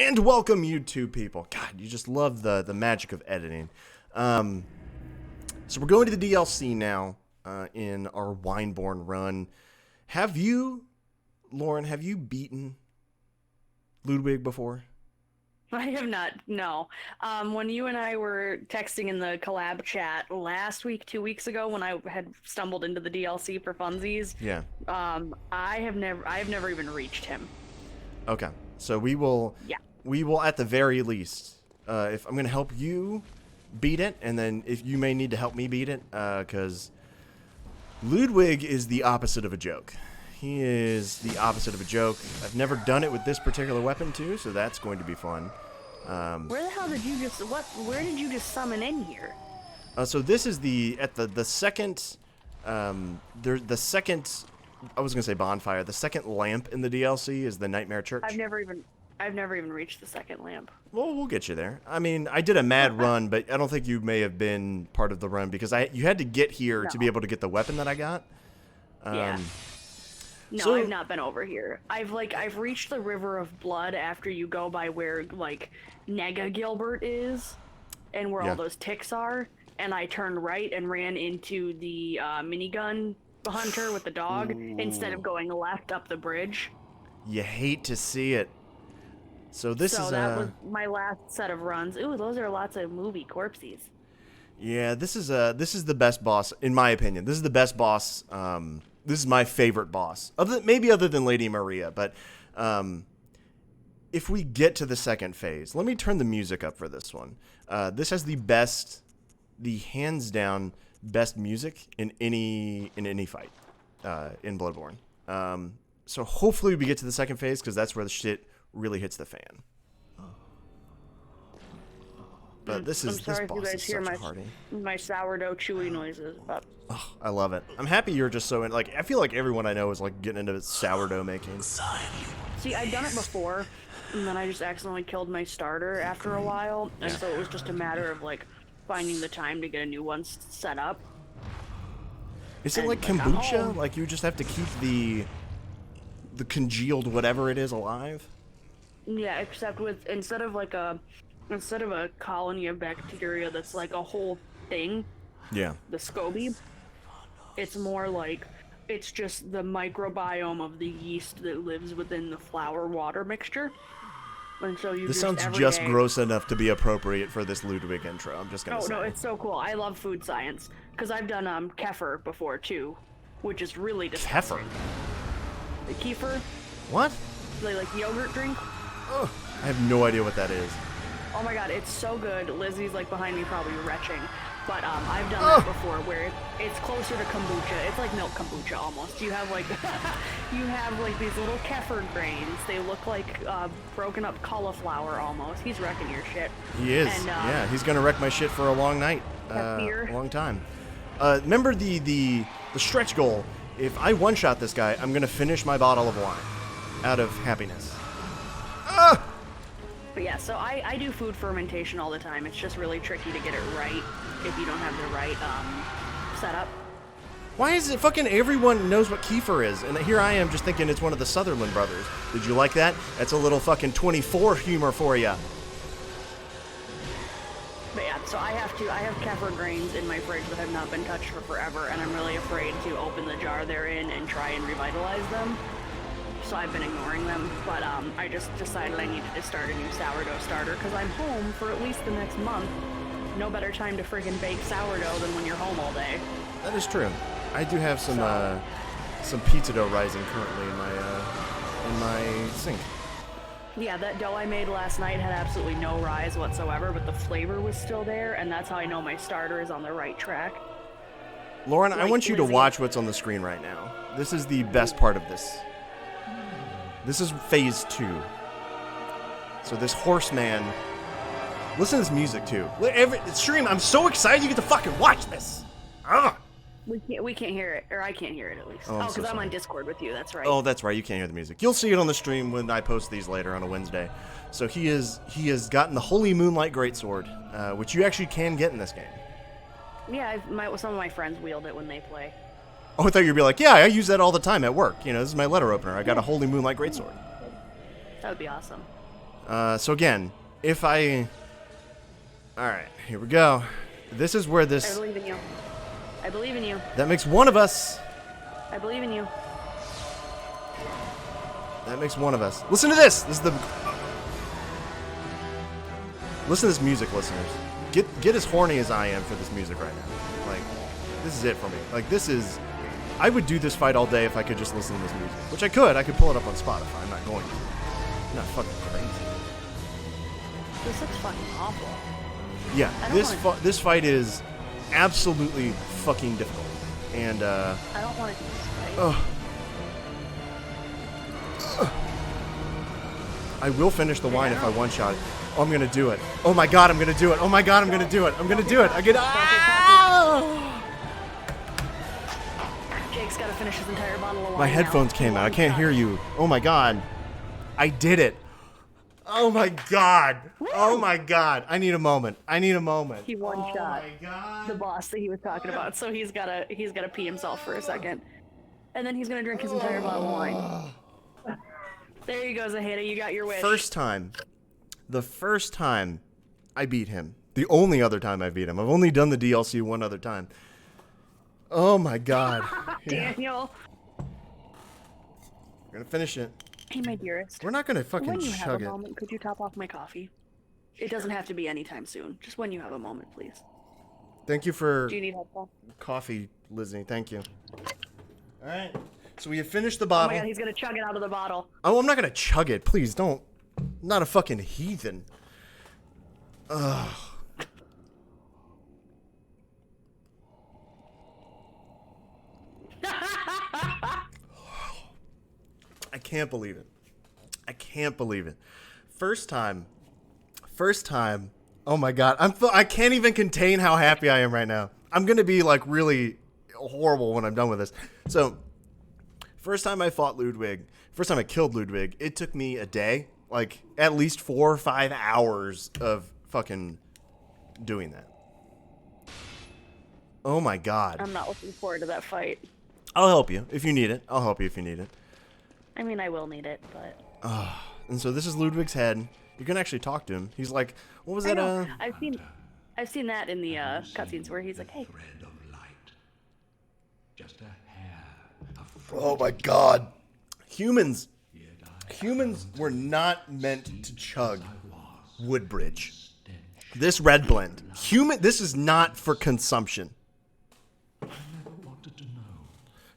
And welcome, YouTube people. God, you just love the magic of editing. So we're going to the DLC now in our Bloodborne run. Lauren, have you beaten Ludwig before? I have not, no. When you and I were texting in the collab chat last week, 2 weeks ago, when I had stumbled into the DLC for funsies, Yeah. I've never even reached him. Okay. So we will Yeah. at the very least, if I'm going to help you beat it, and then if you may need to help me beat it, because Ludwig is the opposite of a joke. He is the opposite of a joke. I've never done it with this particular weapon too, so that's going to be fun. Where the hell did you just where did you just summon in here? So this is the second the second, I was gonna say bonfire. The second lamp in the DLC is the Nightmare Church. I've never even reached the second lamp. Well, we'll get you there. I mean, I did a mad run, but I don't think you may have been part of the run because you had to get here to be able to get the weapon that I got. Yeah. No, so- I've not been over here. I've reached the River of Blood after you go by where Nega Gilbert is, and where all those ticks are, and I turned right and ran into the minigun hunter with the dog instead of going left up the bridge. You hate to see it. So that was my last set of runs. Ooh, those are lots of movie corpses. Yeah, this is the best boss in my opinion. This is the best boss. This is my favorite boss, other than Lady Maria. But if we get to the second phase, let me turn the music up for this one. This has the hands down best music in any fight in Bloodborne. So hopefully we get to the second phase because that's where the shit really hits the fan. But this boss is such a hardy. My sourdough chewy noises. But oh, I love it. I'm happy you're just so in. Like, I feel like everyone I know is like getting into sourdough making. See, I'd done it before, and then I just accidentally killed my starter after a while, and so it was just a matter of finding the time to get a new one set up. Is it like kombucha? Like you just have to keep the congealed whatever it is alive? Yeah, except instead of a colony of bacteria that's like a whole thing. Yeah. The SCOBY. It's more like it's just the microbiome of the yeast that lives within the flour water mixture. And so you This sounds just gross enough to be appropriate for this Ludwig intro. I'm just gonna say. No, it's so cool. I love food science because I've done kefir before too, which is really disgusting. Kefir. The kefir. What? Like yogurt drink. Oh, I have no idea what that is. Oh my god, it's so good. Lizzie's behind me probably retching. But I've done that before where it's closer to kombucha. It's like milk kombucha almost. You have these little kefir grains. They look like broken up cauliflower almost. He's wrecking your shit. He is. And, yeah, he's gonna wreck my shit for a long night. A long time. Remember the stretch goal. If I one-shot this guy, I'm gonna finish my bottle of wine out of happiness. But yeah, so I do food fermentation all the time. It's just really tricky to get it right if you don't have the right setup. Why is it fucking everyone knows what kefir is? And here I am just thinking it's one of the Sutherland brothers. Did you like that? That's a little fucking 24 humor for you. But yeah, so I have kefir grains in my fridge that have not been touched for forever, and I'm really afraid to open the jar they're in and try and revitalize them. So I've been ignoring them, but I just decided I needed to start a new sourdough starter because I'm home for at least the next month. No better time to friggin' bake sourdough than when you're home all day. That is true. I do have some pizza dough rising currently in my sink. Yeah, that dough I made last night had absolutely no rise whatsoever, but the flavor was still there, and that's how I know my starter is on the right track. Lauren, I want you to watch what's on the screen right now. This is the best part of this. This is phase 2. So this horseman. Listen to this music too. Stream, I'm so excited you get to fucking watch this. Ugh. We can't hear it, or I can't hear it at least. Oh, because I'm on Discord with you. That's right. Oh, that's right. You can't hear the music. You'll see it on the stream when I post these later on a Wednesday. So he has gotten the Holy Moonlight Greatsword, which you actually can get in this game. Yeah, some of my friends wield it when they play. Oh, I thought you'd be like, yeah, I use that all the time at work. You know, this is my letter opener. I got a Holy Moonlight Greatsword. That would be awesome. So again, if I... Alright, here we go. This is where I this... believe in you. I believe in you. That makes one of us. I believe in you. That makes one of us. Listen to this! This is the... Listen to this music, listeners. Get as horny as I am for this music right now. Like, this is it for me. Like, this is... I would do this fight all day if I could just listen to this music. Which I could. I could pull it up on Spotify. I'm not going to. I'm not fucking crazy. This looks fucking awful. Yeah, this fight is absolutely fucking difficult. And, I don't want to do this fight. I will finish the wine if I one-shot it. Oh, I'm gonna do it. Oh my god, I'm gonna do it. Oh my god, I'm gonna do it. I'm gonna do it. I get... Jake's gotta finish his entire bottle of wine. My headphones came out. I can't hear you. Oh my god. I did it. Oh my god. Oh my god. I need a moment. I need a moment. He one-shot Oh my god. the boss that he was talking about, so he's gotta pee himself for a second. And then he's gonna drink his entire bottle of wine. There you go, Zaheda. You got your wish. First time. The first time I beat him. The only other time I beat him. I've only done the DLC one other time. Oh my god. Daniel. We're gonna finish it. Hey, my dearest. We're not gonna fucking When you have chug a it. moment, could you top off my coffee? It doesn't have to be anytime soon. Just when you have a moment, please. Thank you for Do you need help, Paul? coffee, Lizzie. Thank you. Alright. So we have finished the Oh bottle. my god, he's gonna chug it out of the bottle. Oh, I'm not gonna chug it. Please don't. I'm not a fucking heathen. Ugh. I can't believe it. I can't believe it. First time. Oh my god. I can't even contain how happy I am right now. I'm gonna be like really horrible when I'm done with this. So, first time I fought Ludwig, first time I killed Ludwig, it took me a day, like at least 4 or 5 hours of fucking doing that. Oh my god. I'm not looking forward to that fight. I'll help you if you need it. I'll help you if you need it. I mean, I will need it, but... And so this is Ludwig's head. You can actually talk to him. He's like, what was I that? know. I've seen that in the cutscenes where he's like, hey. Thread of light. Just a hair of Oh my god. Humans were not meant to chug Woodbridge. This red blend. This is not for consumption. wanted to know.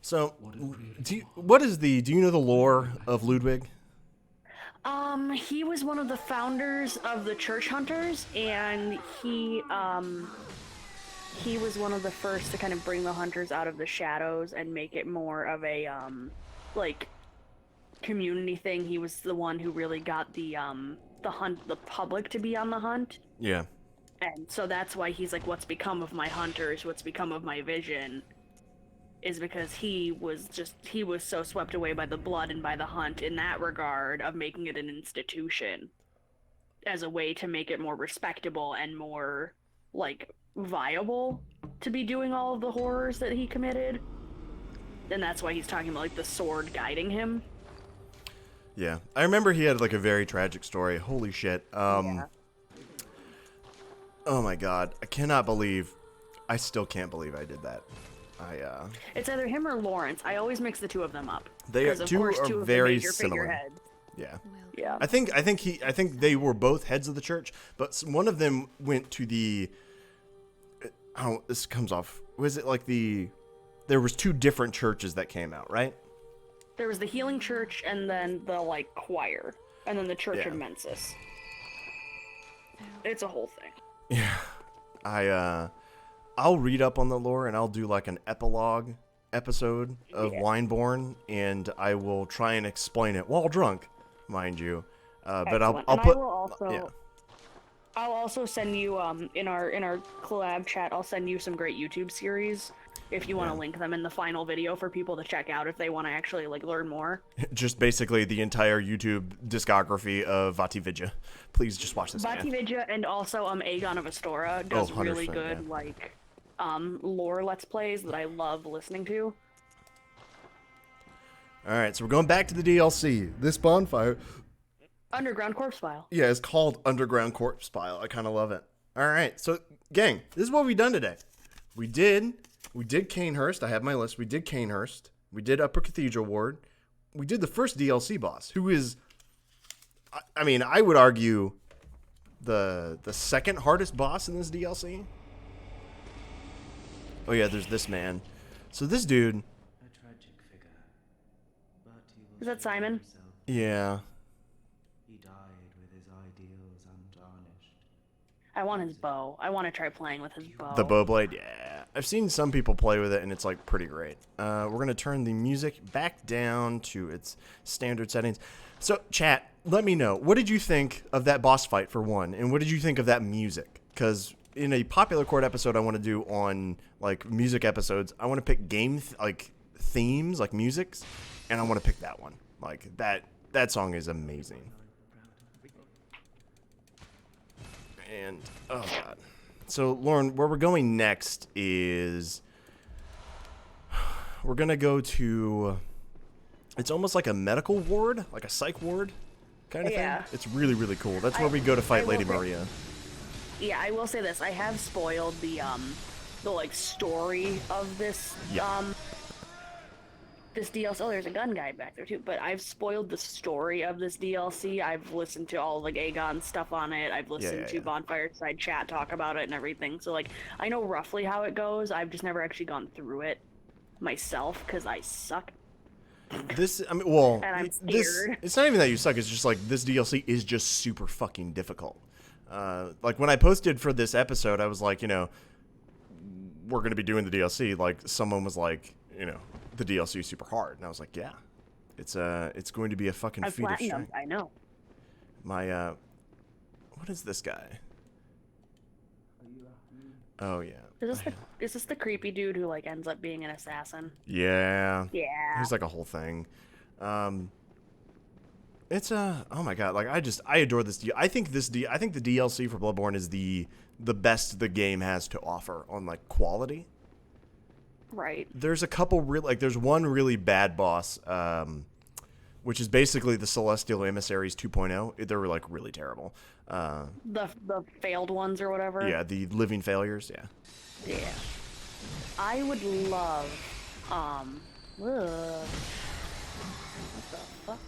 So, do you know the lore of Ludwig? He was one of the founders of the Church Hunters, and he was one of the first to kind of bring the hunters out of the shadows and make it more of a, like, community thing. He was the one who really got the public to be on the hunt. Yeah. And so that's why he's like, what's become of my hunters, what's become of my vision, is because he was so swept away by the blood and by the hunt in that regard of making it an institution as a way to make it more respectable and more, like, viable to be doing all of the horrors that he committed. And that's why he's talking about, like, the sword guiding him. Yeah. I remember he had, like, a very tragic story. Holy shit. Yeah. Oh my god. I still can't believe I did that. It's either him or Lawrence. I always mix the two of them up. They are 'Cause, of two course, are two of very the major similar. figureheads. Yeah. Yeah. I think they were both heads of the church, but one of them went to the. This comes off. Was it like there was two different churches that came out, right? There was the Healing Church and then the, like, choir. And then the Church Yeah. of Mensis. It's a whole thing. Yeah. I'll read up on the lore and I'll do like an epilogue episode of Wineborn, and I will try and explain it while drunk, mind you. But I'll Excellent. And put. I will also, yeah. I'll also send you in our collab chat. I'll send you some great YouTube series if you want to link them in the final video for people to check out if they want to actually, like, learn more. Just basically the entire YouTube discography of Vatividya. Please just watch this. Vatividya and also Aegon of Astora does 100%, really good yeah. like lore let's plays that I love listening to. All right, so we're going back to the DLC. This bonfire Underground corpse file. Yeah, it's called Underground Corpse Pile. I kind of love it. All right, so gang, this is what we've done today. We did Canehurst. I have my list. We did Canehurst. We did Upper Cathedral Ward. We did the first DLC boss, who is, I mean, I would argue the second hardest boss in this DLC. Oh yeah, there's this man. So this dude. A tragic figure, but he will Is that show Simon? himself. Yeah. He died with his ideals untarnished. I want his bow. I want to try playing with his bow. The bow blade, yeah. I've seen some people play with it, and it's, like, pretty great. We're going to turn the music back down to its standard settings. So, chat, let me know. What did you think of that boss fight, for one? And what did you think of that music? Because in a popular chord episode I want to do on, like, music episodes, I want to pick game, themes, like, musics, and I want to pick that one. Like, that song is amazing. And, oh, God. So, Lauren, where we're going next is we're going to go to, it's almost like a medical ward, like a psych ward kind of Yeah. thing. It's really, really cool. That's where we go to fight Lady Maria. Yeah, I will say this. I have spoiled the like story of this Yeah. this DLC. Oh, there's a gun guy back there too. But I've spoiled the story of this DLC. I've listened to all like Aegon's stuff on it. I've listened to yeah. Bonfire Side Chat talk about it and everything. So like I know roughly how it goes. I've just never actually gone through it myself because I suck. This, I mean, well, And I'm this, scared. it's not even that you suck. It's just like this DLC is just super fucking difficult. Like when I posted for this episode, I was like, you know, we're going to be doing the DLC. Like someone was like, you know, the DLC is super hard. And I was like, yeah, it's going to be a fucking I've feat of platinum. strength. I know. My, what is this guy? Oh, yeah. Is this the creepy dude who like ends up being an assassin? Yeah. Yeah. He's like a whole thing. It's oh my god, like I adore this I think the DLC for Bloodborne is the best the game has to offer on like quality. Right. There's a couple there's one really bad boss, which is basically the Celestial Emissaries 2.0. They're like really terrible. The failed ones or whatever. Yeah, the living failures, yeah. Yeah. I would love ugh. What the fuck?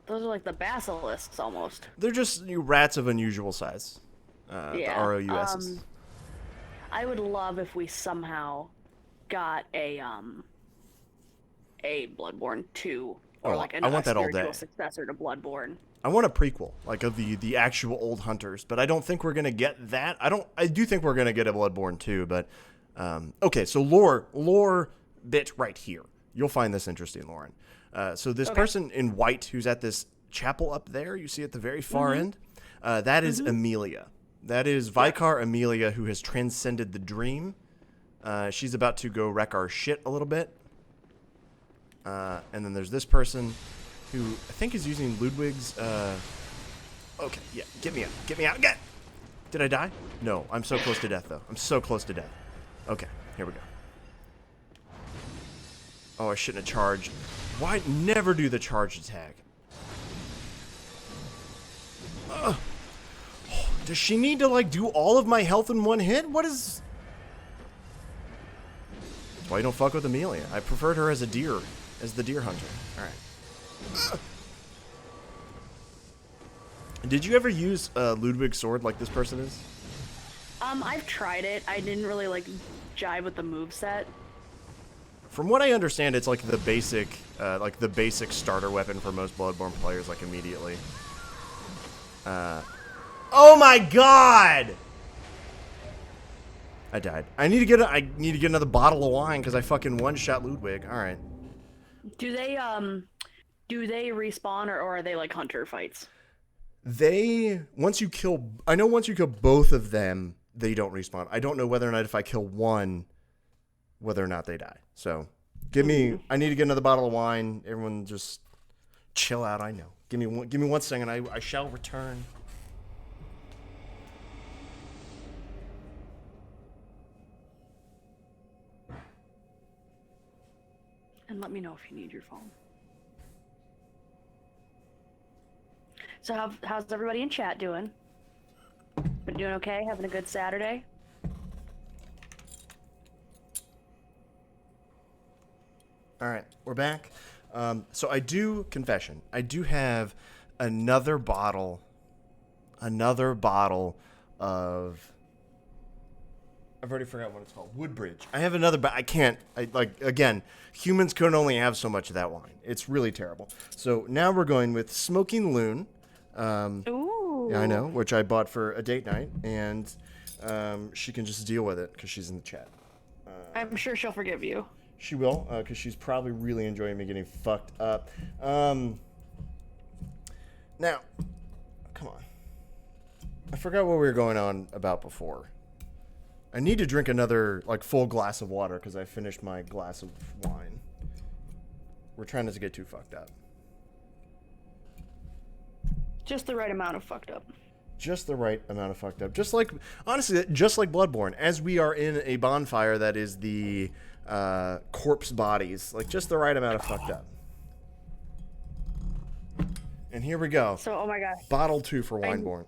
Those are like the basilisks almost. They're just rats of unusual size. Yeah. The ROUSs. I would love if we somehow got a Bloodborne 2 or Oh, like I want that all spiritual day. successor to Bloodborne. I want a prequel, like of the actual old hunters, but I don't think we're gonna get that. I do think we're gonna get a Bloodborne 2, but okay. So lore bit right here. You'll find this interesting, Lauren. So this person in white who's at this chapel up there, you see at the very far end, that is Amelia. That is Vicar Amelia, who has transcended the dream. She's about to go wreck our shit a little bit. And then there's this person who I think is using Ludwig's, okay, yeah, get me out, get! Did I die? No, I'm so close to death, though. I'm so close to death. Okay, here we go. Oh, I shouldn't have charged. Why never do the charge attack? Does she need to, like, do all of my health in one hit? What is... That's why you don't fuck with Amelia. I preferred her as a deer, as the deer hunter. Alright. Did you ever use Ludwig's sword like this person is? I've tried it. I didn't really like jive with the moveset. From what I understand, it's like the basic starter weapon for most Bloodborne players, like immediately. Oh my god! I died. I need to get another bottle of wine because I fucking one-shot Ludwig. All right. Do they respawn or are they like hunter fights? Once you kill both of them, they don't respawn. I don't know whether or not if I kill one, whether or not they die. So, I need to get another bottle of wine. Everyone just chill out. I know. Give me 1 second. I shall return. And let me know if you need your phone. So how's everybody in chat doing? Been doing okay? Having a good Saturday? All right, we're back. So I do have another bottle of. I've already forgot what it's called. Woodbridge. I have another, but I can't. Again, humans can only have so much of that wine. It's really terrible. So now we're going with Smoking Loon. Ooh. Yeah, I know, which I bought for a date night, and she can just deal with it because she's in the chat. I'm sure she'll forgive you. She will, because she's probably really enjoying me getting fucked up. Now, come on. I forgot what we were going on about before. I need to drink another, full glass of water because I finished my glass of wine. We're trying not to get too fucked up. Just the right amount of fucked up. Just the right amount of fucked up. Honestly, just like Bloodborne, as we are in a bonfire that is the corpse bodies. Just the right amount of fucked up. And here we go. So, oh my gosh. Bottle 2 for Wineborne.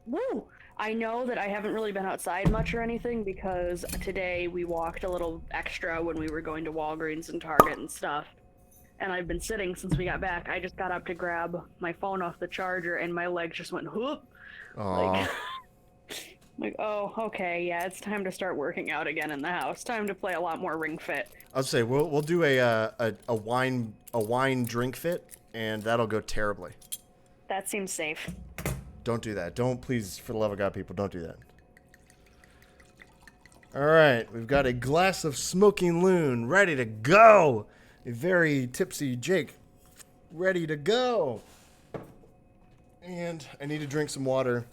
Woo! I know that I haven't really been outside much or anything because today we walked a little extra when we were going to Walgreens and Target and stuff. And I've been sitting since we got back. I just got up to grab my phone off the charger and my legs just went whoop. Aww. Oh, okay, yeah, it's time to start working out again in the house. Time to play a lot more Ring Fit. I'll say we'll do a wine drink fit, and that'll go terribly. That seems safe. Don't do that. Don't, please, for the love of God, people, don't do that. All right, we've got a glass of Smoking Loon ready to go. A very tipsy Jake ready to go. And I need to drink some water.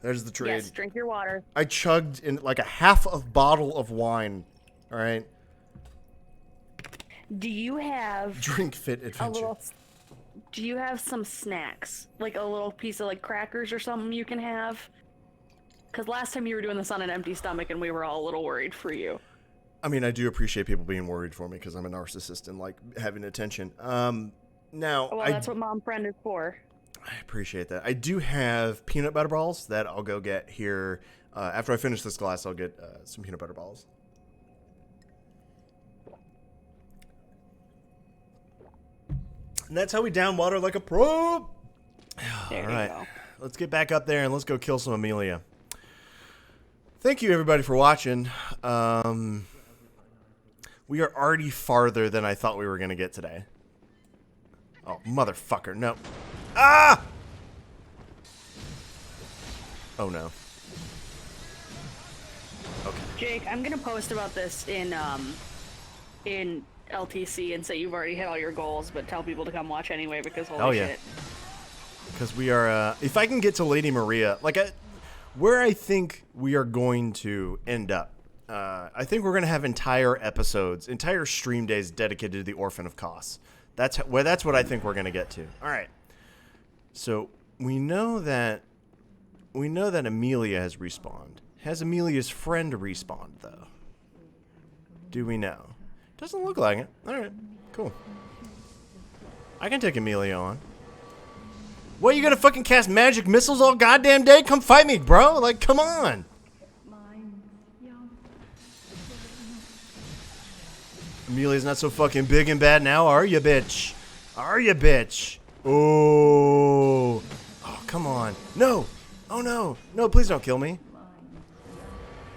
There's the trade. Yes, drink your water. I chugged in a half of bottle of wine. All right. Do you have Drink Fit Adventure. Do you have some snacks? Like a little piece of crackers or something you can have? Because last time you were doing this on an empty stomach and we were all a little worried for you. I mean, I do appreciate people being worried for me because I'm a narcissist and having attention. Now, well, that's what Mom Friend is for. I appreciate that. I do have peanut butter balls that I'll go get here. After I finish this glass, I'll get some peanut butter balls. And that's how we down water like a pro. There All right. you go. Let's get back up there and let's go kill some Amelia. Thank you, everybody, for watching. We are already farther than I thought we were going to get today. Oh, motherfucker. No. Ah! Oh, no. Okay. Jake, I'm going to post about this in LTC and say you've already hit all your goals, but tell people to come watch anyway because holy shit. Because we are, if I can get to Lady Maria, where I think we are going to end up, I think we're going to have entire episodes, entire stream days dedicated to the Orphan of Kos. That's what I think we're going to get to. All right. So we know that Amelia has respawned. Has Amelia's friend respawned, though? Do we know? Doesn't look like it. All right. Cool. I can take Amelia on. What, you gonna fucking cast magic missiles all goddamn day? Come fight me, bro. Come on. Amelia's not so fucking big and bad now, are you, bitch? Are you, bitch? Oh. Oh, come on. No. Oh, no. No, please don't kill me.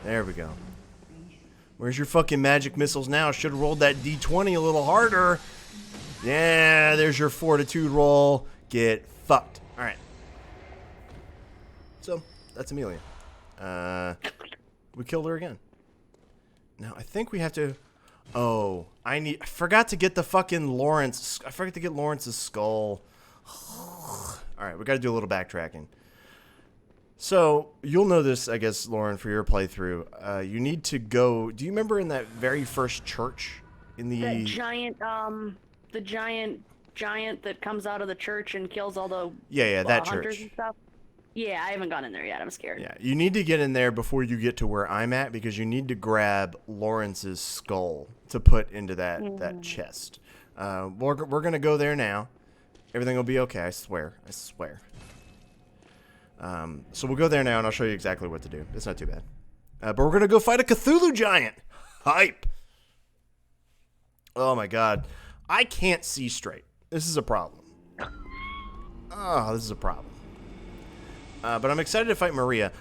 There we go. Where's your fucking magic missiles now? Should have rolled that D20 a little harder. Yeah, there's your fortitude roll. Get fucked. All right. So, that's Amelia. We killed her again. Now, I think we have to... Oh, I forgot to get the fucking Lawrence. I forgot to get Lawrence's skull. All right, we got to do a little backtracking. So, you'll know this, I guess, Lauren, for your playthrough. You need to go... Do you remember in that very first church? In the... That giant, the giant that comes out of the church and kills all the... Yeah, that hunters church. and stuff? Yeah, I haven't gone in there yet. I'm scared. Yeah, you need to get in there before you get to where I'm at because you need to grab Lawrence's skull to put into that chest. We're going to go there now. Everything will be okay, I swear. I swear. So we'll go there now, and I'll show you exactly what to do. It's not too bad. But we're going to go fight a Cthulhu giant. Hype. Oh, my God. I can't see straight. This is a problem. Oh, this is a problem. But I'm excited to fight Maria.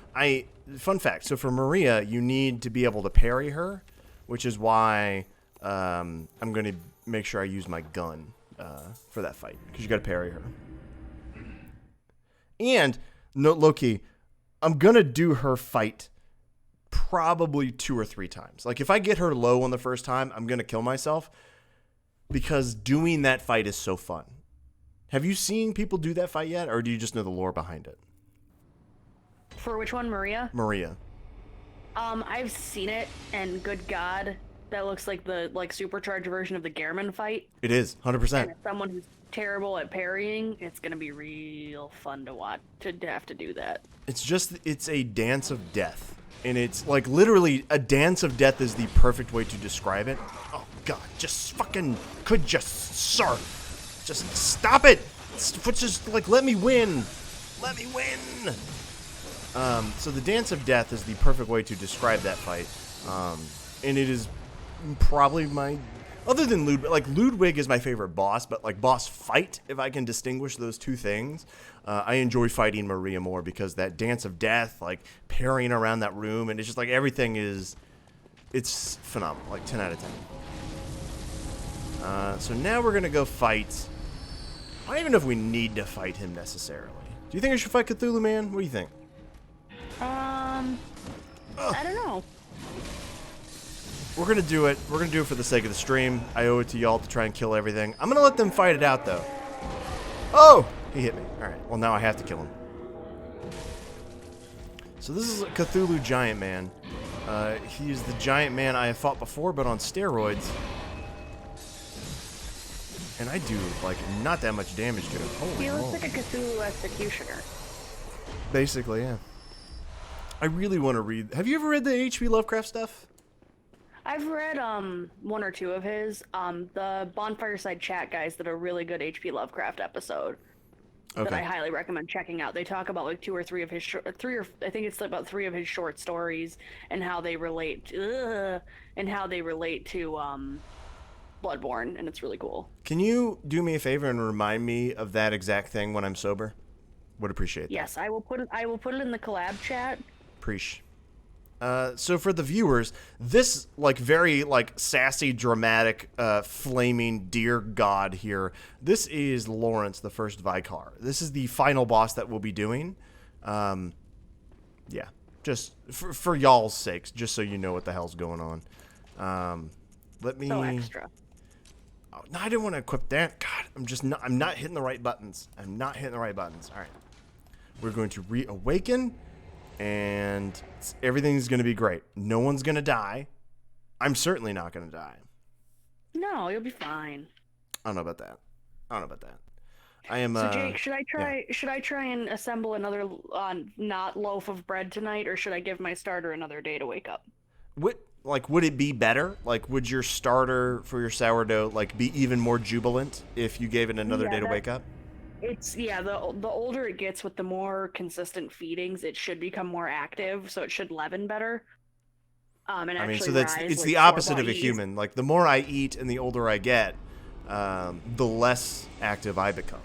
Fun fact, so for Maria, you need to be able to parry her, which is why I'm going to make sure I use my gun for that fight, because you got to parry her. And, no, low-key, I'm going to do her fight probably 2 or 3 times. Like, if I get her low on the first time, I'm going to kill myself, because doing that fight is so fun. Have you seen people do that fight yet, or do you just know the lore behind it? For which one, Maria? Maria. I've seen it, and good God, that looks like the supercharged version of the Gehrman fight. It is, 100%. And as someone who's terrible at parrying, it's gonna be real fun to watch, to have to do that. It's a dance of death. And it's like literally a dance of death is the perfect way to describe it. Oh God, just fucking sir. Just stop it. Just like let me win. Let me win. So the dance of death is the perfect way to describe that fight. And it is probably my, other than Ludwig, like Ludwig is my favorite boss, but like boss fight, if I can distinguish those two things, I enjoy fighting Maria more, because that dance of death, like parrying around that room, and it's just like everything it's phenomenal, like 10 out of 10. So now we're going to go fight, I don't even know if we need to fight him necessarily. Do you think I should fight Cthulhu, man? What do you think? I don't know. We're going to do it. We're going to do it for the sake of the stream. I owe it to y'all to try and kill everything. I'm going to let them fight it out, though. Oh! He hit me. Alright, well now I have to kill him. So this is a Cthulhu giant man. He is the giant man I have fought before, but on steroids. And I do, like, not that much damage to him. Holy He looks moly. like a Cthulhu executioner. Basically, yeah. I really want to read... Have you ever read the H.P. Lovecraft stuff? I've read 1 or 2 of his. The Bonfireside Chat guys did a really good H.P. Lovecraft episode that I highly recommend checking out. They talk about like 2 or 3 of his I think it's about 3 of his short stories and how they relate to Bloodborne, and it's really cool. Can you do me a favor and remind me of that exact thing when I'm sober? Would appreciate that. Yes, I will put it in the collab chat. Preach. So for the viewers, this like very like sassy, dramatic, flaming deer god here, this is Lawrence, the first Vicar. This is the final boss that we'll be doing. Yeah, just for y'all's sakes, just so you know what the hell's going on. Let me. So extra. Oh, no, I didn't want to equip that. God, I'm not hitting the right buttons. I'm not hitting the right buttons. All right, we're going to reawaken. And everything's going to be great. No one's going to die. I'm certainly not going to die. No, you'll be fine. I don't know about that. I am. So Jake, should I try and assemble another not loaf of bread tonight, or should I give my starter another day to wake up? Would it be better? Like, would your starter for your sourdough like be even more jubilant if you gave it another day to wake up? It's the older it gets with the more consistent feedings, it should become more active, so it should leaven better. And I mean, so rise, it's like, the opposite of a yeast. human. Like, the more I eat and the older I get, the less active I become.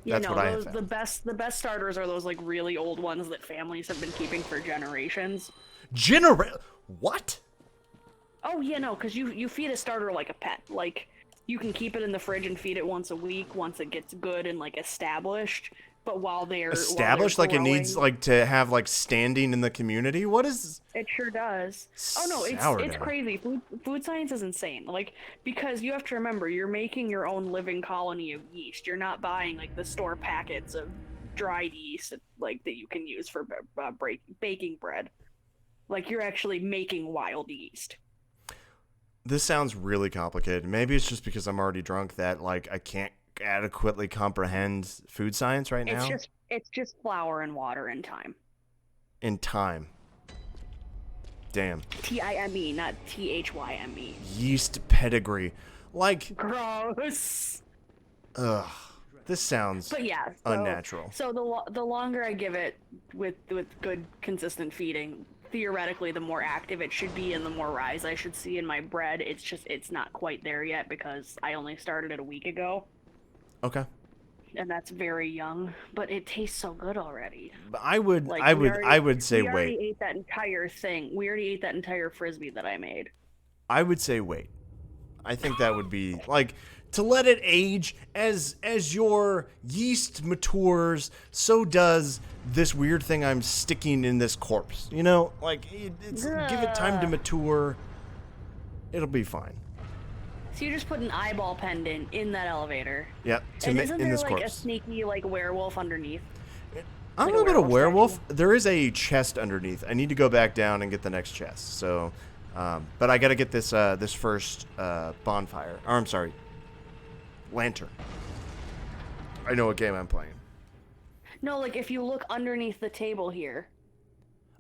That's what I have found. The best starters are those like really old ones that families have been keeping for generations. What? Oh yeah, no, because you feed a starter like a pet. Like, you can keep it in the fridge and feed it once a week once it gets good and like established. But while they're established, like it needs like to have like standing in the community. What is? It sure does. Oh no, it's crazy. Food science is insane. Like, because you have to remember, you're making your own living colony of yeast. You're not buying like the store packets of dried yeast like that you can use for baking bread. Like, you're actually making wild yeast. This sounds really complicated. Maybe it's just because I'm already drunk that like I can't adequately comprehend food science right now. It's just flour and water and time. In time. Damn. Time, not THYME. Yeast pedigree. Like, gross. Ugh. This sounds But yeah, unnatural. So the longer I give it with good consistent feeding, theoretically the more active it should be and the more rise I should see in my bread. It's not quite there yet because I only started it a week ago. Okay. And that's very young, but it tastes so good already. But I would Like, I would say we already wait. ate that entire thing. We already ate that entire frisbee that I made. I would say wait. I think that would be like to let it age as your yeast matures, so does this weird thing I'm sticking in this corpse. You know, like it's give it time to mature. It'll be fine. So you just put an eyeball pendant in that elevator. Yep, And isn't in there this like corpse. a sneaky like werewolf underneath? I don't like know a about a werewolf. werewolf There is a chest underneath. I need to go back down and get the next chest. So, but I got to get this this first bonfire. Or I'm sorry, lantern. I know what game I'm playing. No, like if you look underneath the table here.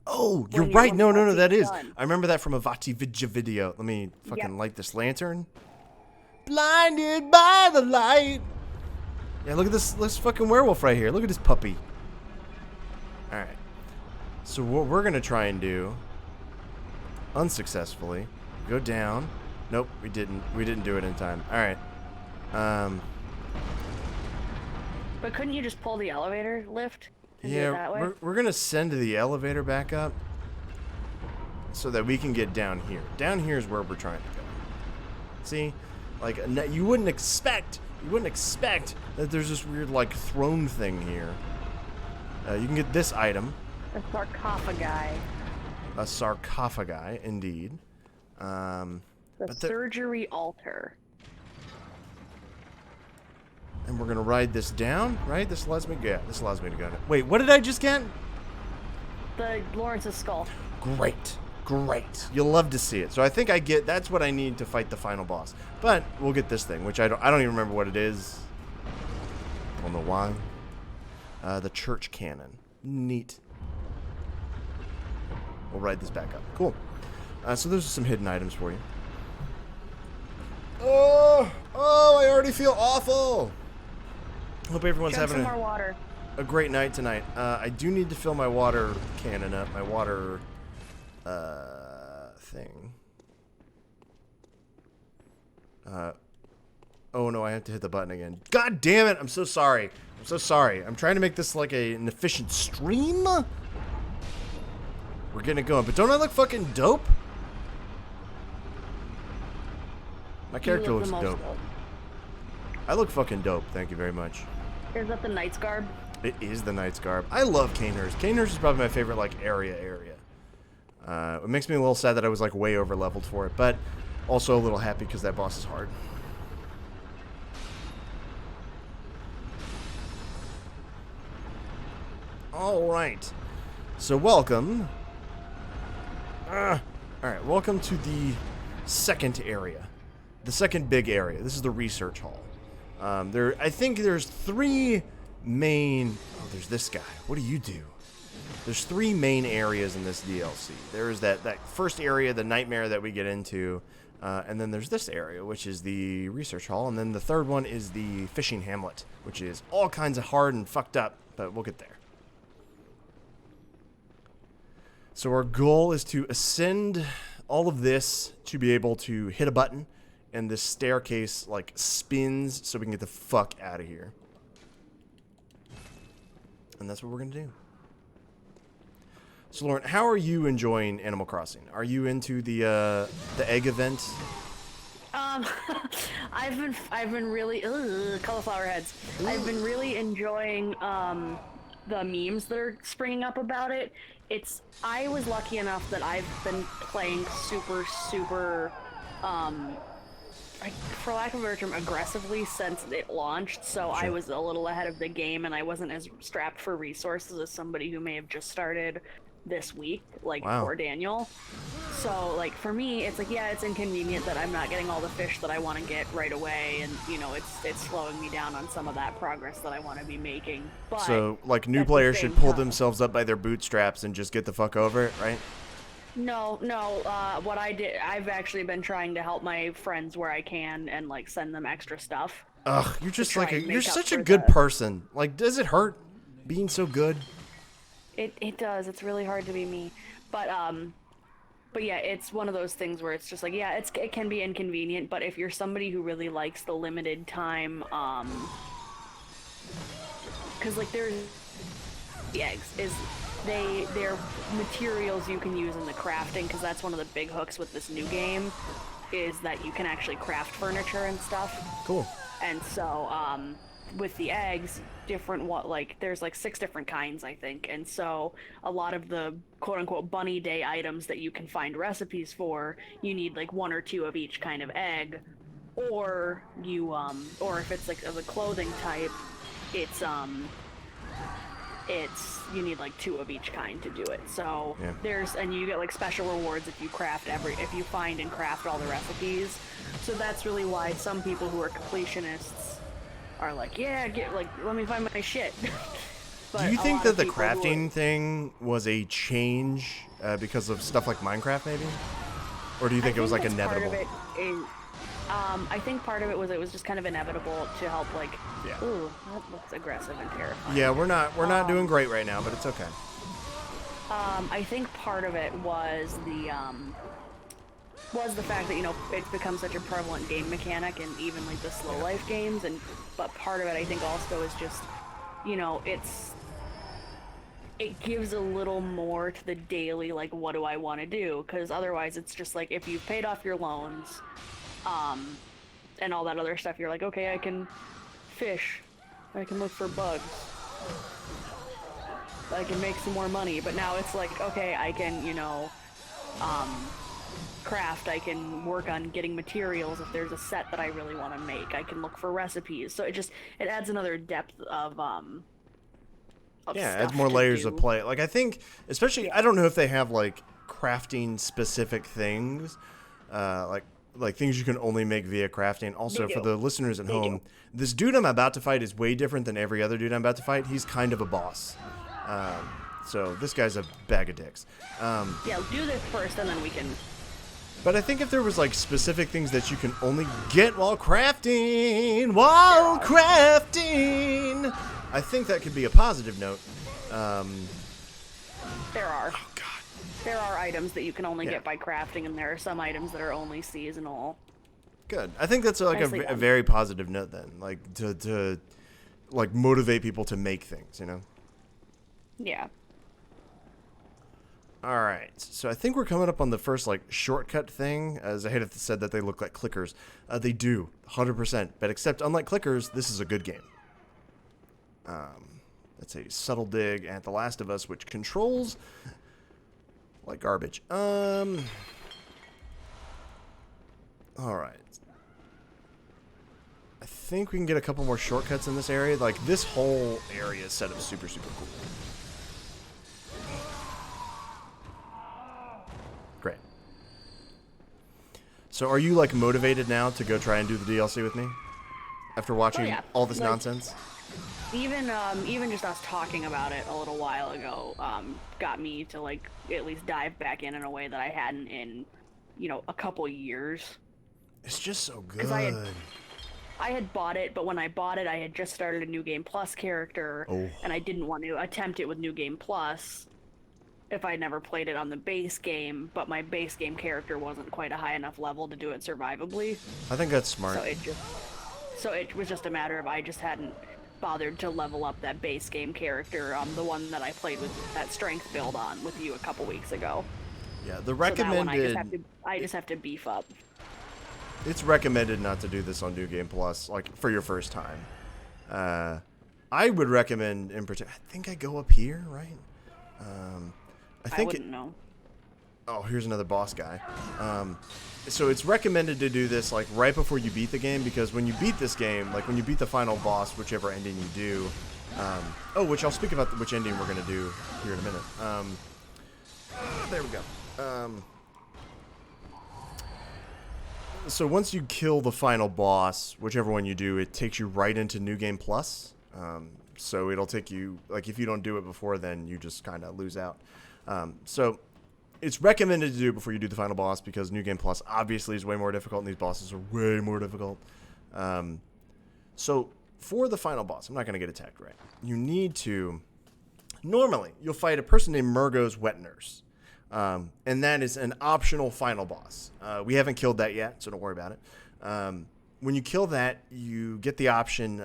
Oh, you're When you right. look No, at no, no, the that is. sun. I remember that from a Vati Vidya video. Let me fucking Yep. light this lantern. Blinded by the light. Yeah, look at this fucking werewolf right here. Look at this puppy. All right. So what we're gonna try and do, unsuccessfully, go down. Nope, we didn't. We didn't do it in time. All right. But couldn't you just pull the elevator lift and do it Yeah, that way? we're gonna send the elevator back up so that we can get down here. Down here is where we're trying to go. See, like you wouldn't expect that there's this weird like throne thing here. You can get this item, A sarcophagi. a sarcophagi, indeed. The But surgery altar. and we're gonna ride this down, right? This allows me, yeah, this allows me to go. Wait, what did I just get? The Lawrence's skull. Great. Great. You'll love to see it. So I think that's what I need to fight the final boss. But we'll get this thing, which I don't even remember what it is. I don't know why. The church cannon. Neat. We'll ride this back up. Cool. So those are some hidden items for you. Oh, I already feel awful. Hope everyone's Chug having some more water. a great night tonight. I do need to fill my water cannon up. My water thing. Oh no, I have to hit the button again. God damn it! I'm so sorry. I'm so sorry. I'm trying to make this like an efficient stream. We're getting it going, but don't I look fucking dope? My character You look looks the most dope. I look fucking dope. Thank you very much. Is that the knight's garb? It is the Knight's Garb. I love Canehurst. Canehurst is probably my favorite like area. It makes me a little sad that I was like way over leveled for it, but also a little happy because that boss is hard. All right. So welcome. All right, welcome to the second area, the second big area. This is the research hall. I think there's three main. Oh, there's this guy. What do you do? There's three main areas in this DLC. There's that first area, the nightmare that we get into, and then there's this area, which is the research hall, and then the third one is the fishing hamlet, which is all kinds of hard and fucked up, but we'll get there. So our goal is to ascend all of this to be able to hit a button, and this staircase like spins so we can get the fuck out of here. And that's what we're gonna do. So Lauren, how are you enjoying Animal Crossing? Are you into the egg event? I've been really cauliflower heads. I've been really enjoying the memes that are springing up about it. I was lucky enough that I've been playing super for lack of a better term, aggressively since it launched, so I was a little ahead of the game and I wasn't as strapped for resources as somebody who may have just started this week, like poor Daniel. So like for me, it's like, yeah, it's inconvenient that I'm not getting all the fish that I want to get right away, and you know, it's slowing me down on some of that progress that I want to be making. But So like new at the players same should pull time- themselves up by their bootstraps and just get the fuck over it, right? No, what I did, I've actually been trying to help my friends where I can and like send them extra stuff. Ugh, you're just try like and you're make up such a for good the- person. Like, does it hurt being so good? It does. It's really hard to be me, but yeah, it's one of those things where it's just like, yeah, it can be inconvenient, but if you're somebody who really likes the limited time, because like there's the eggs is they're materials you can use in the crafting, because that's one of the big hooks with this new game, is that you can actually craft furniture and stuff. Cool. And so, with the eggs, there's like 6 different kinds, I think. And so, a lot of the quote unquote bunny day items that you can find recipes for, you need like 1 or 2 of each kind of egg. Or or if it's like of a clothing type, you need like 2 of each kind to do it. So yeah. and you get like special rewards if you find and craft all the recipes. So that's really why some people who are completionists are like, yeah, let me find my shit. Do you think that the crafting thing was a change because of stuff like Minecraft, maybe? Or do you think it was like inevitable? I think part of it was just kind of inevitable to help, like, ooh, that looks aggressive and terrifying. Yeah, we're not doing great right now, but it's okay. I think part of it was the fact that, you know, it's become such a prevalent game mechanic in even like the slow life games, but part of it I think also is just, you know, it gives a little more to the daily, like, what do I want to do? Because otherwise it's just like, if you've paid off your loans, and all that other stuff, you're like, okay, I can fish, I can look for bugs, I can make some more money. But now it's like, okay, I can, you know, craft, I can work on getting materials if there's a set that I really want to make, I can look for recipes. So it adds another depth of adds more layers of play. Like, I think, especially, I don't know if they have like crafting specific things, like things you can only make via crafting. Also, for the listeners at home, this dude I'm about to fight is way different than every other dude I'm about to fight. He's kind of a boss. So this guy's a bag of dicks. Yeah, do this first and then we can... But I think if there was like specific things that you can only get while crafting, I think that could be a positive note. There are. Oh, God. There are items that you can only get by crafting, and there are some items that are only seasonal. Good. I think that's like a very positive note then, like to like motivate people to make things, you know? Yeah. All right. So I think we're coming up on the first like shortcut thing. As I had said that they look like clickers. They do, 100%. But except unlike clickers, this is a good game. It's a subtle dig at The Last of Us, which controls like garbage. All right. I think we can get a couple more shortcuts in this area. Like, this whole area is set up super, super cool. Great. So are you, like, motivated now to go try and do the DLC with me? After watching all this nonsense? Even just us talking about it a little while ago got me to, like, at least dive back in a way that I hadn't in, you know, a couple years. It's just so good. I had bought it, but when I bought it, I had just started a New Game Plus character, and I didn't want to attempt it with New Game Plus if I'd never played it on the base game, but my base game character wasn't quite a high enough level to do it survivably. I think that's smart. So it was just a matter of I just hadn't bothered to level up that base game character, the one that I played with that strength build on with you a couple weeks ago. Yeah, the recommended... So I just have to beef up. It's recommended not to do this on New Game Plus, like, for your first time. I would recommend, in particular... I think I go up here, right? I wouldn't know. Oh, here's another boss guy. So it's recommended to do this, like, right before you beat the game, because when you beat this game, like, when you beat the final boss, whichever ending you do... which I'll speak about which ending we're going to do here in a minute. There we go. So once you kill the final boss, whichever one you do, it takes you right into New Game Plus. So it'll take you, like, if you don't do it before, then you just kind of lose out. So it's recommended to do it before you do the final boss, because New Game Plus obviously is way more difficult, and these bosses are way more difficult. So for the final boss, I'm not going to get attacked, right? You need to... Normally, you'll fight a person named Murgo's Wet Nurse. And that is an optional final boss. We haven't killed that yet, so don't worry about it. When you kill that, you get the option...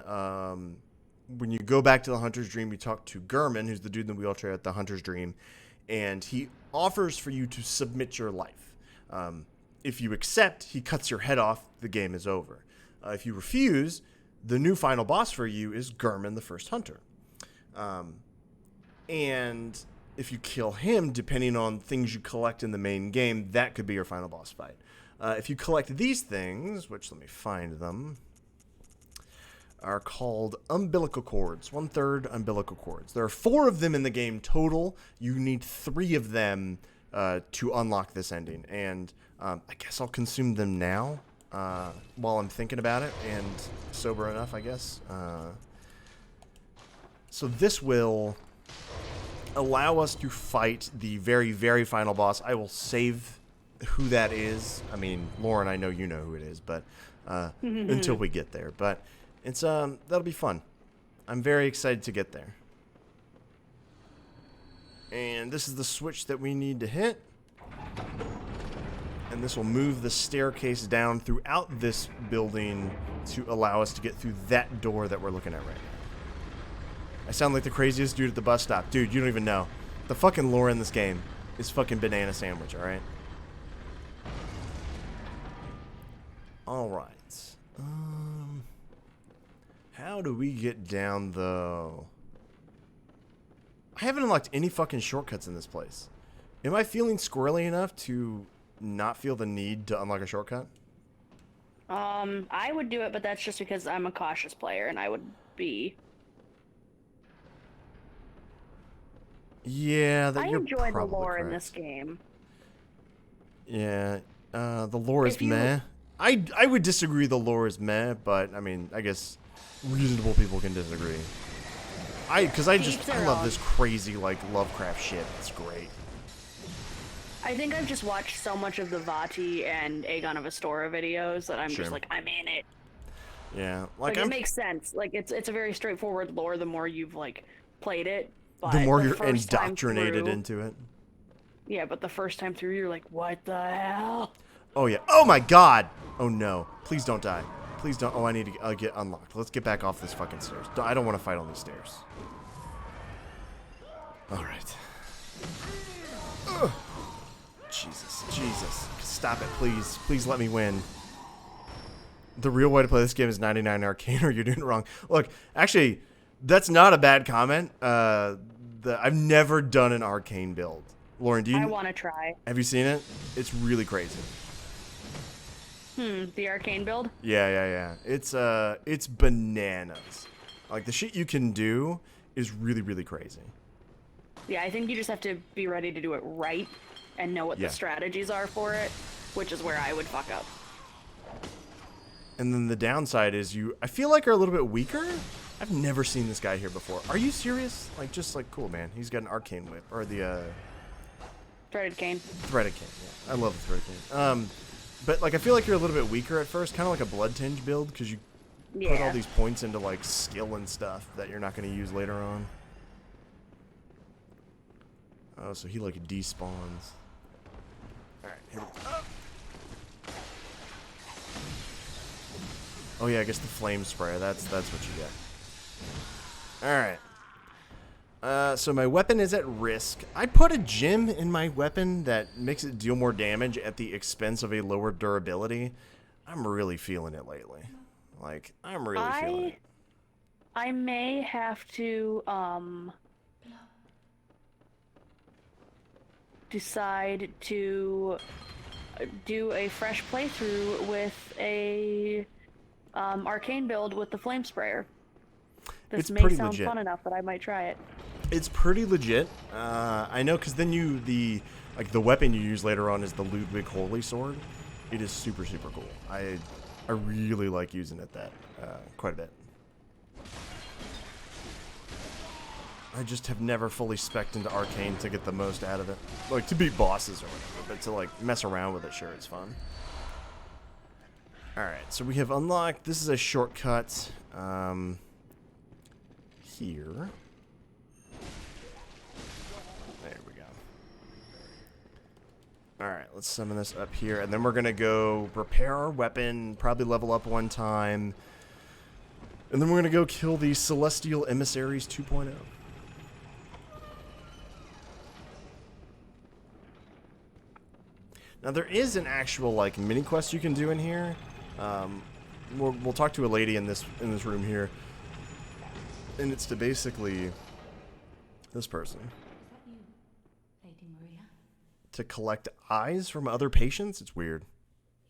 when you go back to the Hunter's Dream, you talk to Gurman, who's the dude in the wheelchair at the Hunter's Dream, and he offers for you to submit your life. If you accept, he cuts your head off, the game is over. If you refuse, the new final boss for you is Gurman, the First Hunter. And if you kill him, depending on things you collect in the main game, that could be your final boss fight. If you collect these things, which let me find them, are called umbilical cords, 1/3 umbilical cords. There are 4 of them in the game total. You need 3 of them to unlock this ending. And I guess I'll consume them now while I'm thinking about it and sober enough, I guess. So this will allow us to fight the very, very final boss. I will save who that is. I mean, Lauren, I know you know who it is, but until we get there. But it's that'll be fun. I'm very excited to get there. And this is the switch that we need to hit. And this will move the staircase down throughout this building to allow us to get through that door that we're looking at right now. I sound like the craziest dude at the bus stop. Dude, you don't even know. The fucking lore in this game is fucking banana sandwich, alright? Alright. How do we get down, though? I haven't unlocked any fucking shortcuts in this place. Am I feeling squirrely enough to not feel the need to unlock a shortcut? I would do it, but that's just because I'm a cautious player, and I would be... Yeah, that I you're enjoy the probably lore in correct. this game. Yeah, the lore is If you- meh. I would disagree the lore is meh, but, I mean, I guess reasonable people can disagree. Because I each their love own. this crazy, like, Lovecraft shit. It's great. I think I've just watched so much of the Vati and Aegon of Astora videos that I'm Sure. just like, I'm in it. Yeah, Like, I'm... it makes sense. Like, it's a very straightforward lore the more you've, like, played it. But the more you're first time indoctrinated through- into it. Yeah, but the first time through, you're like, what the hell? Oh, yeah. Oh, my God! Oh, no. Please don't die. Please don't. Oh, I need to get unlocked. Let's get back off this fucking stairs. I don't want to fight on these stairs. All right. Ugh. Jesus. Stop it, please. Please let me win. The real way to play this game is 99 arcane, or you're doing it wrong. Look, actually, that's not a bad comment. I've never done an arcane build. Lauren, do you? I want to try. Have you seen it? It's really crazy. The arcane build? Yeah. It's bananas. Like, the shit you can do is really, really crazy. Yeah, I think you just have to be ready to do it right and know what Yeah. the strategies are for it, which is where I would fuck up. And then the downside is I feel like are a little bit weaker. I've never seen this guy here before. Are you serious? Like, just like, cool, man. He's got an arcane whip, or the Threaded cane. threaded cane. Yeah, I love the threaded cane. But like, I feel like you're a little bit weaker at first, kind of like a blood tinge build, because you Yeah. put all these points into like skill and stuff that you're not going to use later on. Oh, so he like despawns. All right, here we go. Oh yeah, I guess the flame sprayer. That's what you get. All right. So my weapon is at risk. I put a gem in my weapon that makes it deal more damage at the expense of a lower durability. I'm really feeling it lately. Like, I'm really feeling it. I may have to decide to do a fresh playthrough with a arcane build with the flame sprayer. This It's may pretty sound legit. fun enough that I might try it. It's pretty legit. I know, because then the weapon you use later on is the Ludwig Holy Sword. It is super, super cool. I really like using it quite a bit. I just have never fully spec'd into Arcane to get the most out of it. Like, to beat bosses or whatever, but to, like, mess around with it, sure, it's fun. Alright, so we have unlocked, this is a shortcut. Here. There we go. Alright, let's summon this up here, and then we're gonna go repair our weapon, probably level up one time, and then we're gonna go kill the Celestial Emissaries 2.0. Now there is an actual like mini quest you can do in here. We'll talk to a lady in this room here, and it's to basically this person Lady Maria, to collect eyes from other patients. It's weird.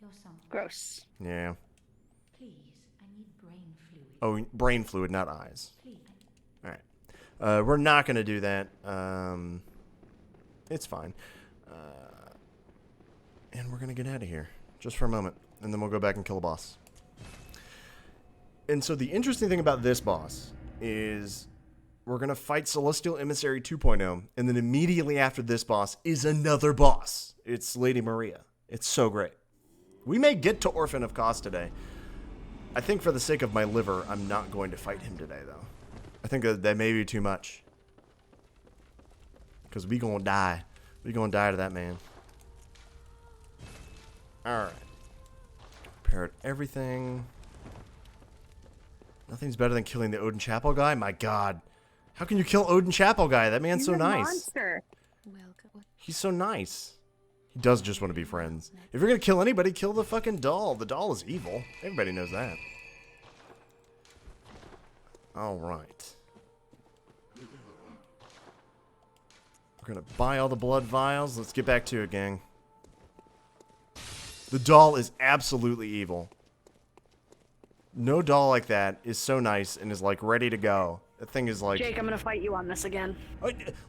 your son. Gross. Yeah. Please, I need brain fluid. Oh, brain fluid, not eyes. Please. All right. We're not gonna do that. It's fine. And we're gonna get out of here just for a moment, and then we'll go back and kill a boss. And so the interesting thing about this boss is we're gonna fight Celestial Emissary 2.0, and then immediately after this boss is another boss. It's Lady Maria. It's so great. We may get to Orphan of Kos today. I think for the sake of my liver, I'm not going to fight him today, though. I think that may be too much. Because we gonna die. We gonna die to that man. Alright. Prepared everything. Nothing's better than killing the Odin Chapel guy. My god. How can you kill Odin Chapel guy? That man's so nice. Monster. Welcome. He's so nice. He does just want to be friends. If you're gonna kill anybody, kill the fucking doll. The doll is evil. Everybody knows that. Alright. We're gonna buy all the blood vials. Let's get back to it, gang. The doll is absolutely evil. No doll like that is so nice and is like ready to go. That thing is like... Jake, I'm gonna fight you on this again.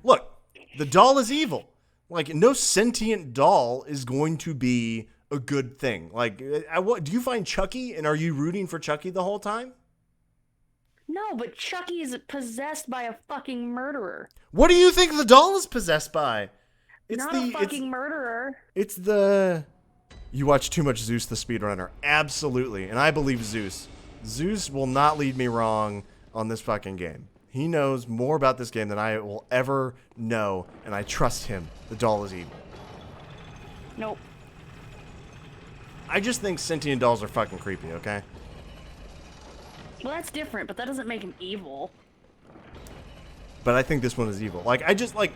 Look, the doll is evil. Like, no sentient doll is going to be a good thing. Like, do you find Chucky, and are you rooting for Chucky the whole time? No, but Chucky is possessed by a fucking murderer. What do you think the doll is possessed by? It's Not a fucking murderer. It's the... You watch too much Zeus the Speedrunner. Absolutely. And I believe Zeus. Zeus will not lead me wrong on this fucking game. He knows more about this game than I will ever know, and I trust him. The doll is evil. Nope. I just think sentient dolls are fucking creepy, okay? Well, that's different, but that doesn't make him evil. But I think this one is evil. Like, I just, like,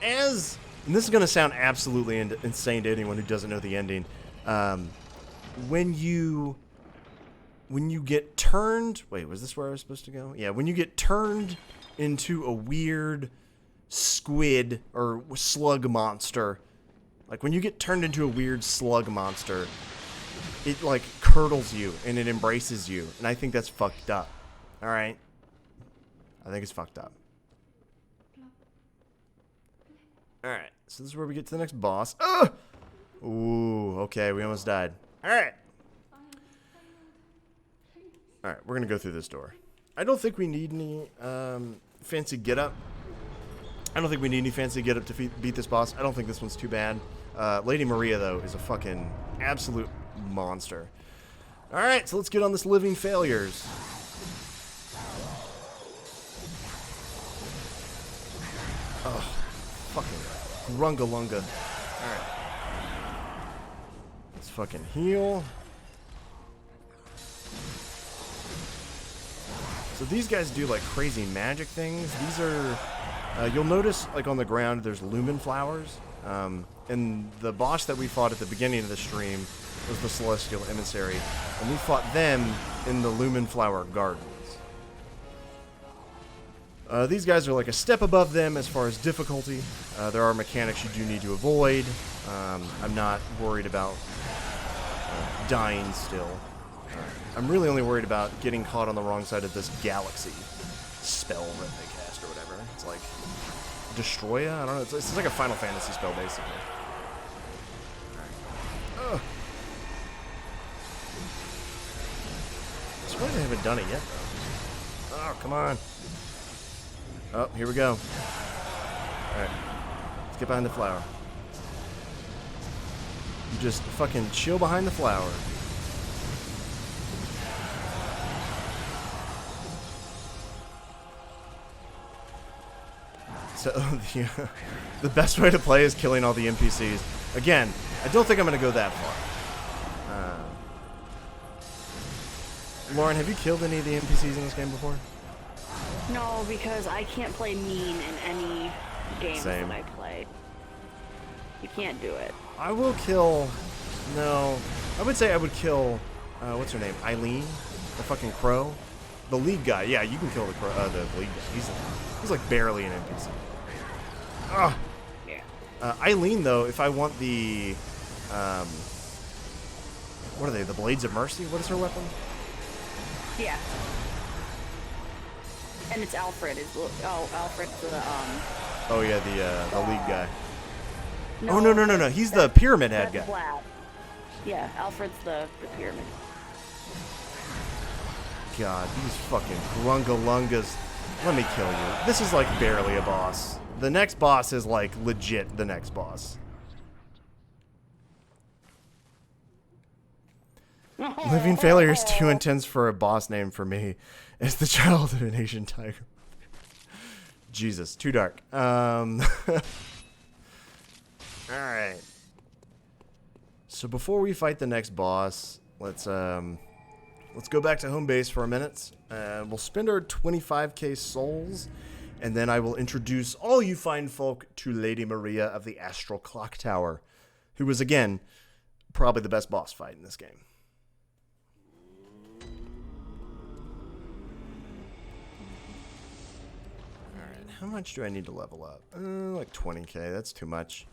as... And this is going to sound absolutely insane to anyone who doesn't know the ending. When you get turned... Wait, was this where I was supposed to go? Yeah, when you get turned into a weird squid or slug monster. Like, when you get turned into a weird slug monster, it, like, curdles you and it embraces you. And I think that's fucked up. Alright? I think it's fucked up. Alright, so this is where we get to the next boss. Ugh! Ooh, okay, we almost died. Alright. Alright, we're gonna go through this door. I don't think we need any fancy get-up. I don't think we need any fancy get-up to beat this boss. I don't think this one's too bad. Lady Maria, though, is a fucking absolute monster. Alright, so let's get on this Living Failures. Ugh, fucking Grungalunga. Alright. Let's fucking heal. So these guys do like crazy magic things. These are, you'll notice like on the ground there's lumen flowers. And the boss that we fought at the beginning of the stream was the Celestial Emissary. And we fought them in the lumen flower gardens. These guys are like a step above them as far as difficulty. There are mechanics you do need to avoid. I'm not worried about dying still. I'm really only worried about getting caught on the wrong side of this galaxy spell that they cast or whatever. It's like Destroya? I don't know. It's like a Final Fantasy spell, basically. Ugh. I'm surprised I haven't done it yet, though. Oh, come on. Oh, here we go. Alright. Let's get behind the flower. You just fucking chill behind the flower. So the best way to play is killing all the NPCs. Again, I don't think I'm going to go that far. Lauren, have you killed any of the NPCs in this game before? No, because I can't play mean in any games Same. that I play. You can't do it. I will kill... No. I would say I would kill... what's her name? Eileen? The fucking crow? The lead guy. Yeah, you can kill the crow. The lead guy. He's like barely an NPC. Ugh. Yeah. Eileen, though, if I want the... what are they? The Blades of Mercy? What is her weapon? Yeah. And it's Alfred. Alfred's the Oh, yeah, the lead guy. No, Oh, no. He's the Pyramid Head that's guy. Vlad. Yeah, Alfred's the pyramid. God, these fucking grungalungas. Let me kill you. This is like barely a boss. The next boss is like legit the next boss. Living Failure is too intense for a boss name for me. It's the child of an Asian tiger. Jesus, too dark. Alright. So before we fight the next boss, let's go back to home base for a minute. We'll spend our 25k souls, and then I will introduce all you fine folk to Lady Maria of the Astral Clock Tower, who was, again, probably the best boss fight in this game. Alright, how much do I need to level up? Like 20k, that's too much.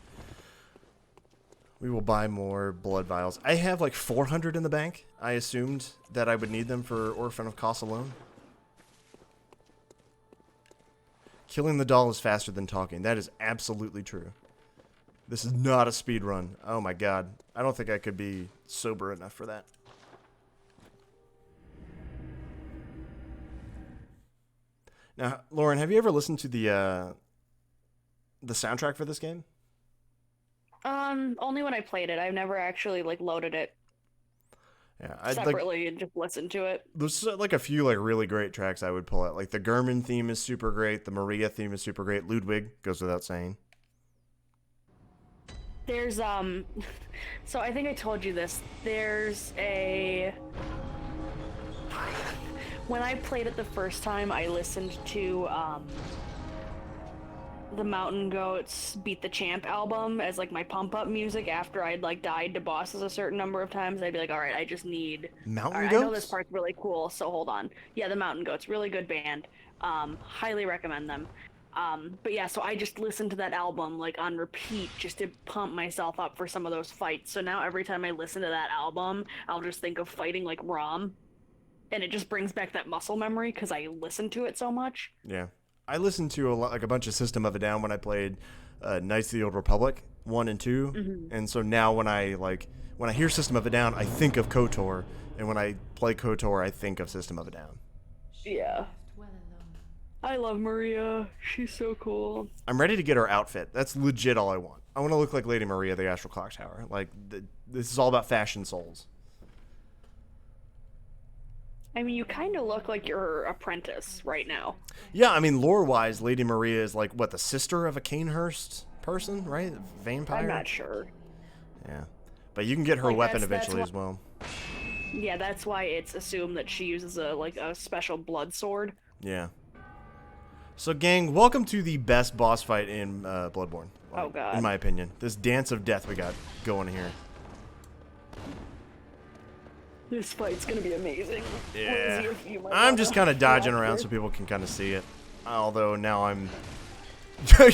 We will buy more blood vials. I have like 400 in the bank. I assumed that I would need them for Orphan of Kos alone. Killing the doll is faster than talking. That is absolutely true. This is not a speed run. Oh my god. I don't think I could be sober enough for that. Now, Lauren, have you ever listened to the soundtrack for this game? Only when I played it. I've never actually like loaded it Yeah, separately and just listened to it. There's like a few like really great tracks I would pull out. Like the Gurman theme is super great. The Maria theme is super great. Ludwig goes without saying. There's so I think I told you this. There's a when I played it the first time, I listened to the Mountain Goats Beat the Champ album as like my pump up music after I'd like died to bosses a certain number of times. I'd be like, all right, I just need Mountain I Goats? know this part's really cool, so hold on. Yeah, the Mountain Goats, really good band. Highly recommend them. But yeah, so I just listened to that album like on repeat just to pump myself up for some of those fights. So now every time I listen to that album, I'll just think of fighting like Rom, and it just brings back that muscle memory because I listened to it so much. Yeah. I listened to a bunch of System of a Down when I played Knights of the Old Republic 1 and 2. Mm-hmm. And so now when I hear System of a Down, I think of KOTOR, and when I play KOTOR, I think of System of a Down. Yeah. Well alone. I love Maria. She's so cool. I'm ready to get her outfit. That's legit all I want. I want to look like Lady Maria of the Astral Clock Tower. Like this is all about fashion souls. I mean, you kind of look like your apprentice right now. Yeah, I mean, lore-wise, Lady Maria is like, what, the sister of a Canehurst person, right? Vampire? I'm not sure. Yeah. But you can get her Like, weapon that's eventually why- as well. Yeah, that's why it's assumed that she uses a special blood sword. Yeah. So, gang, welcome to the best boss fight in Bloodborne. Oh, God. In my opinion. This dance of death we got going here. This fight's gonna be amazing. Yeah. Lizzie, you might I'm just wanna kind of dodging watch around her. so people can kind of see it. Although now I'm...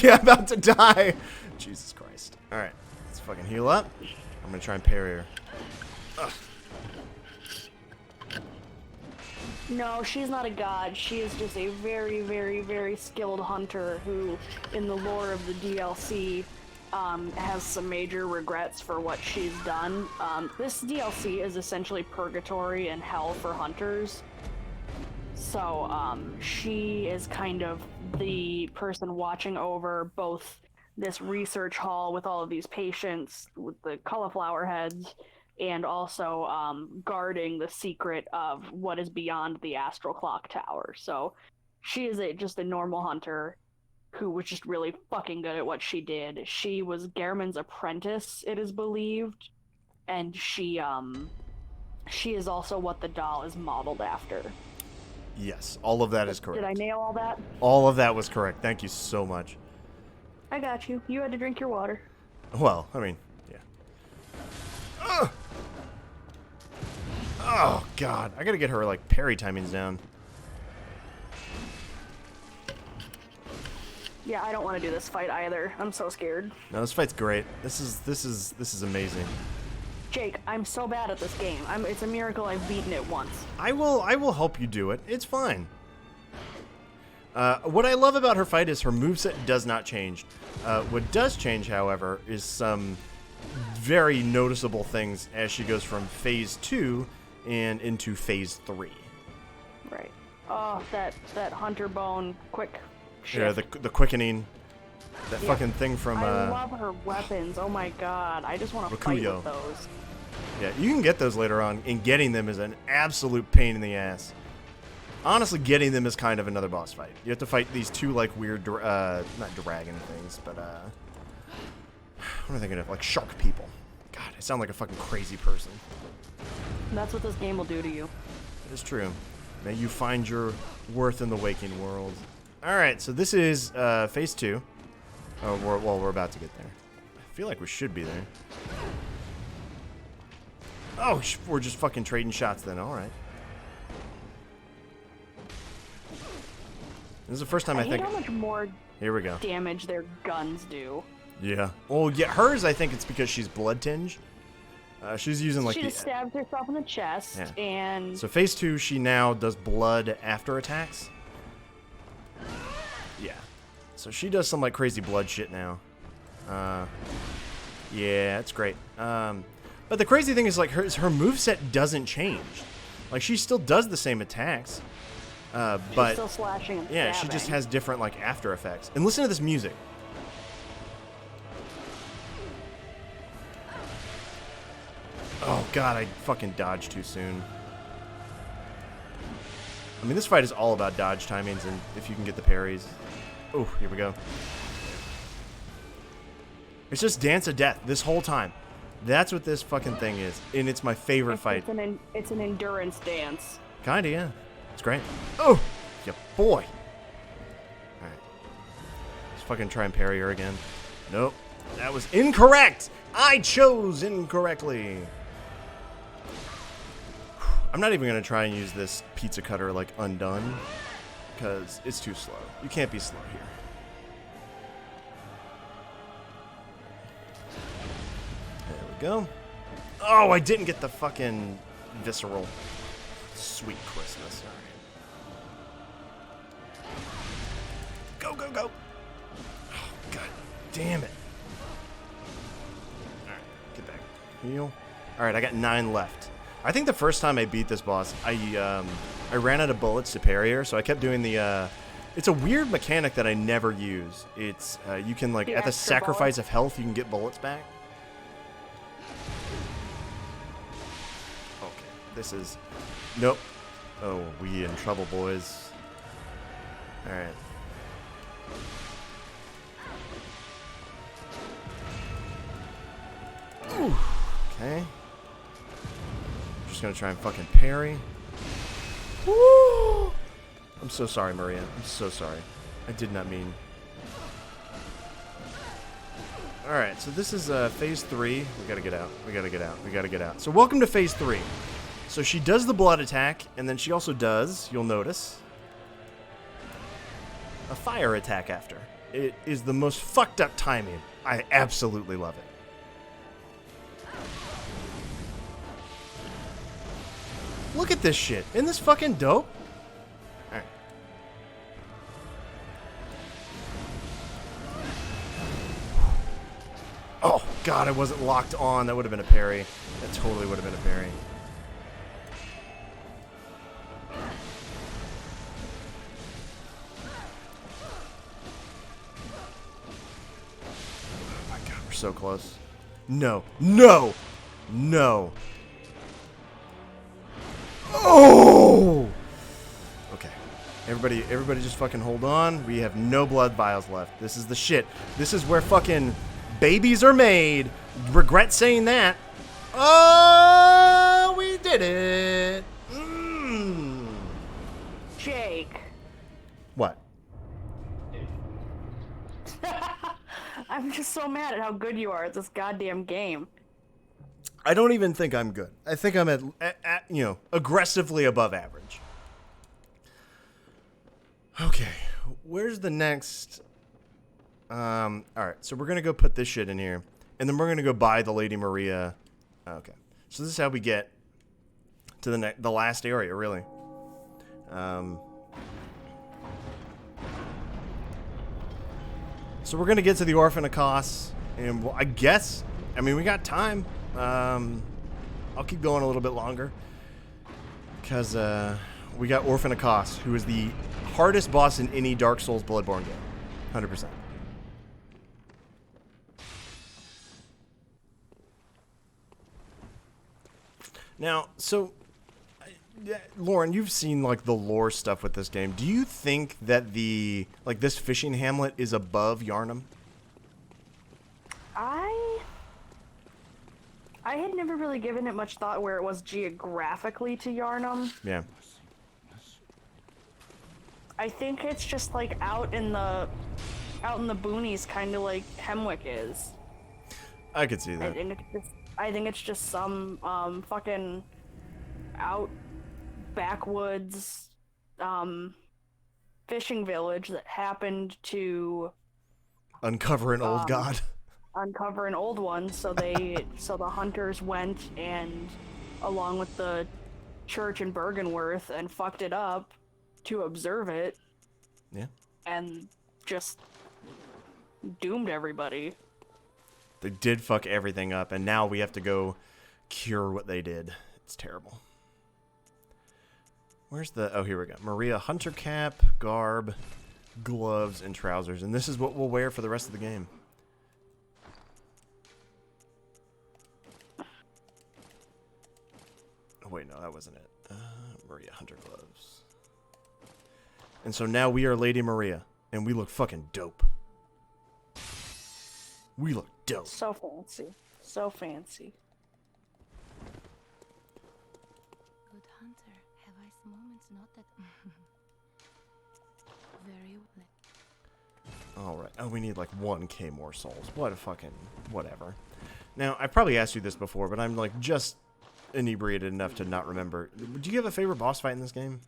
yeah, about to die. Jesus Christ. Alright, let's fucking heal up. I'm going to try and parry her. Ugh. No, she's not a god. She is just a very, very, very skilled hunter who, in the lore of the DLC, has some major regrets for what she's done. This DLC is essentially purgatory and hell for hunters. So, she is kind of the person watching over both this research hall with all of these patients with the cauliflower heads, and also guarding the secret of what is beyond the Astral Clock Tower. So she is just a normal hunter who was just really fucking good at what she did. She was Gehrman's apprentice, it is believed, and she is also what the doll is modeled after. Yes, all of that is correct. Did I nail all that? All of that was correct. Thank you so much. I got you. You had to drink your water. Well, I mean, yeah. Ugh! Oh, God. I gotta get her, like, parry timings down. Yeah, I don't want to do this fight either. I'm so scared. No, this fight's great. This is amazing. Jake, I'm so bad at this game. It's a miracle I've beaten it once. I will help you do it. It's fine. What I love about her fight is her moveset does not change. What does change, however, is some very noticeable things as she goes from phase 2 and into phase 3. Right. Oh, that hunter bone quick shift. Yeah, the quickening. That Yeah. fucking thing from I love her weapons. Oh my god. I just want to fight Rakuyo. with those. Yeah, you can get those later on, and getting them is an absolute pain in the ass. Honestly, getting them is kind of another boss fight. You have to fight these two, like, weird, not dragon things, but, what am I thinking of? Like, shark people. God, I sound like a fucking crazy person. That's what this game will do to you. It is true. May you find your worth in the waking world. Alright, so this is, phase 2. Oh, we're about to get there. I feel like we should be there. Oh, we're just fucking trading shots then. Alright. This is the first time I hate think... how much more Here we go. damage their guns do. Yeah. Oh, yeah, hers, I think it's because she's blood tinge. She's using, like, She the... just stabs herself in the chest, Yeah. and So phase 2, she now does blood after attacks. Yeah. So she does some, like, crazy blood shit now. Yeah, it's great. But the crazy thing is, like, her moveset doesn't change. Like, she still does the same attacks. she's But still slashing and yeah, stabbing. she just has different, like, after effects. And listen to this music. Oh, God, I fucking dodged too soon. I mean, this fight is all about dodge timings and if you can get the parries. Oh, here we go. It's just dance of death this whole time. That's what this fucking thing is. And it's my favorite fight. It's an endurance dance. Kinda, yeah. It's great. Oh! Yeah, boy! Alright. Let's fucking try and parry her again. Nope. That was incorrect! I chose incorrectly! I'm not even gonna try and use this pizza cutter, like, undone. Because it's too slow. You can't be slow here. There we go. Oh, I didn't get the fucking visceral. Sweet Christmas. Alright. Go, go, go. Oh, God damn it. Alright, get back. Heal. Alright, I got 9 left. I think the first time I beat this boss, I ran out of bullets to parry her, so I kept doing the, it's a weird mechanic that I never use. It's, you can, like, The at the extra sacrifice bullets? of health, you can get bullets back. Okay, this is, nope. Oh, we in trouble, boys. Alright. Ooh, okay. Just gonna try and fucking parry. Woo! I'm so sorry, Maria. I'm so sorry. I did not mean. Alright, so this is phase 3. We gotta get out. We gotta get out. We gotta get out. So welcome to phase 3. So she does the blood attack, and then she also does, you'll notice, a fire attack after. It is the most fucked up timing. I absolutely love it. Look at this shit. Isn't this fucking dope? Alright. Oh, God, I wasn't locked on. That would have been a parry. That totally would have been a parry. Oh my God, we're so close. No. No! No! Oh! Okay. Everybody just fucking hold on. We have no blood vials left. This is the shit. This is where fucking babies are made. Regret saying that. Oh, we did it. Jake. What? I'm just so mad at how good you are at this goddamn game. I don't even think I'm good. I think I'm at aggressively above average. Okay, where's the next? All right, so we're gonna go put this shit in here, and then we're gonna go buy the Lady Maria. Okay, so this is how we get to the last area, really. So we're gonna get to the Orphan of Kos, and I mean, we got time. I'll keep going a little bit longer because we got Orphan of Kos, who is the hardest boss in any Dark Souls Bloodborne game, 100%. Now, so Lauren, you've seen like the lore stuff with this game. Do you think that this fishing hamlet is above Yharnam? I had never really given it much thought where it was geographically to Yharnam. Yeah. I think it's just like out in the boonies, kind of like Hemwick is. I could see that. I think it's just some fucking out backwoods fishing village that happened to uncover an old god. Uncover an old one, so the hunters went and along with the church in Bergenworth and fucked it up to observe it. Yeah. And just doomed everybody. They did fuck everything up, and now we have to go cure what they did. It's terrible. Where's oh, here we go. Maria hunter cap, garb, gloves, and trousers. And this is what we'll wear for the rest of the game. Oh, wait, no, that wasn't it. Maria hunter gloves. And so now we are Lady Maria, and we look fucking dope. We look dope. So fancy. So fancy. Good hunter, have I moments not that very Alright. Oh, we need like 1k more souls. What a fucking whatever. Now, I probably asked you this before, but I'm like just inebriated enough to not remember. Do you have a favorite boss fight in this game?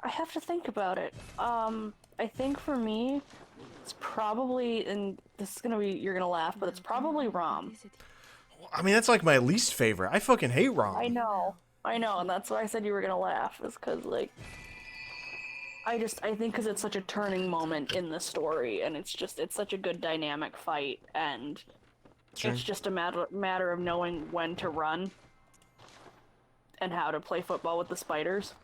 I have to think about it. I think for me, it's probably, and this is you're gonna laugh, but it's probably Rom. I mean, that's like my least favorite. I fucking hate Rom. I know, and that's why I said you were gonna laugh, is because, like, I think because it's such a turning moment in the story, and it's such a good dynamic fight, and Sure. It's just a matter of knowing when to run and how to play football with the spiders.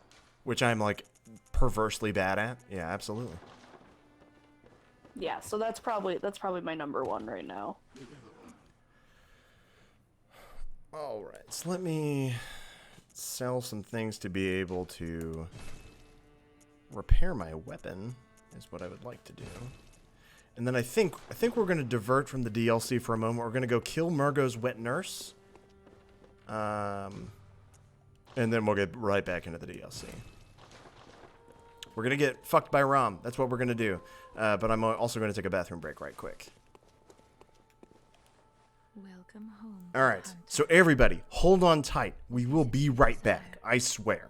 Which I'm, like, perversely bad at. Yeah, absolutely. Yeah, so that's probably my number one right now. Alright, so let me sell some things to be able to repair my weapon, is what I would like to do. And then I think we're going to divert from the DLC for a moment. We're going to go kill Murgo's wet nurse. And then we'll get right back into the DLC. We're going to get fucked by Rom. That's what we're going to do. But I'm also going to take a bathroom break right quick. welcome home. All right. So everybody, hold on tight. We will be right back. I swear.